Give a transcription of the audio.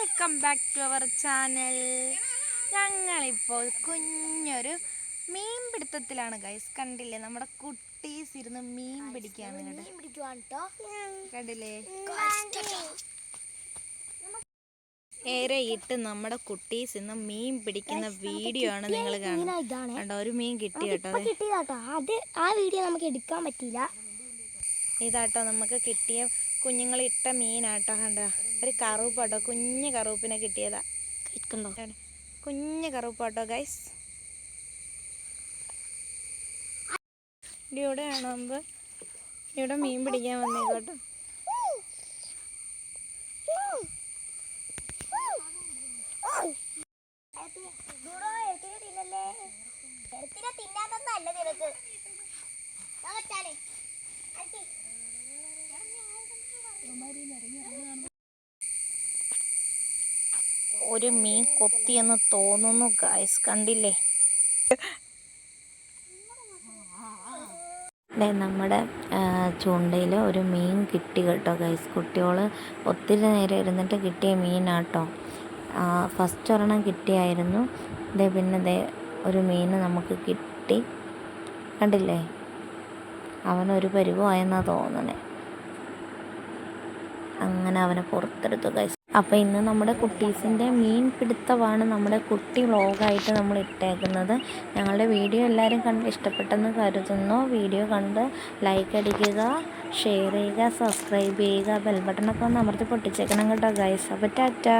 Welcome back to our channel. ഞങ്ങളിപ്പോൾ കുഞ്ഞൊരു മീൻ പിടുത്തത്തിലാണ് guys. കണ്ടില്ലേ, നമ്മുടെ കുട്ടീസ് ഇരുന്ന് മീൻ പിടിക്കാണ്. കണ്ടില്ലേ, ഏറെയിട്ട് നമ്മുടെ കുട്ടീസ് ഇന്ന് മീൻ പിടിക്കുന്ന വീഡിയോ ആണ് നിങ്ങൾ കാണുന്നത്. ഒരു മീൻ കിട്ടി കേട്ടോ. ആ വീഡിയോ നമുക്ക് എടുക്കാൻ പറ്റിയില്ല. ഇതാട്ടോ നമുക്ക് കിട്ടിയ കുഞ്ഞുങ്ങളിട്ട മീനാട്ടോ. കണ്ട ഒരു കറുപ്പാട്ടോ, കുഞ്ഞ് കറുപ്പിനെ കിട്ടിയതാ. കുഞ്ഞ് കറുപ്പാട്ടോ ഗൈസ്. ഇവിടെയാണോ ഇവിടെ മീൻ പിടിക്കാൻ വന്നേക്കോട്ടോ. ഒരു മീൻ കൊത്തിയെന്ന് തോന്നുന്നു ഗൈസ്. കണ്ടില്ലേ, നമ്മുടെ ചൂണ്ടയിൽ ഒരു മീൻ കിട്ടി കേട്ടോ ഗൈസ്. കുട്ടികൾ ഒത്തിരി നേരം ഇരുന്നിട്ട് കിട്ടിയ മീനാട്ടോ. ഫസ്റ്റ് ഒരെണ്ണം കിട്ടിയായിരുന്നു. പിന്നെ ഒരു മീൻ നമുക്ക് കിട്ടി. കണ്ടില്ലേ, അവനൊരു പരിവായെന്നാണ് തോന്നണേ. അങ്ങനെ അവനെ പുറത്തെടുത്തു ഗൈസ്. അപ്പോൾ ഇന്ന് നമ്മുടെ കുട്ടീസിൻ്റെ മീൻ പിടുത്തമാണ് നമ്മുടെ കുട്ടി വ്ളോഗായിട്ട് നമ്മൾ ഇട്ടേക്കുന്നത്. ഞങ്ങളുടെ വീഡിയോ എല്ലാവരും കണ്ട് ഇഷ്ടപ്പെട്ടെന്ന് കരുതുന്നു. വീഡിയോ കണ്ട് ലൈക്ക് അടിക്കുക, ഷെയർ ചെയ്യുക, സബ്സ്ക്രൈബ് ചെയ്യുക, ബെൽ ബട്ടണൊക്കെ ഒന്ന് അമർത്തി പൊട്ടിച്ചേക്കണം കേട്ടോ ഗൈസ്. അപ്പോൾ ടാറ്റാ.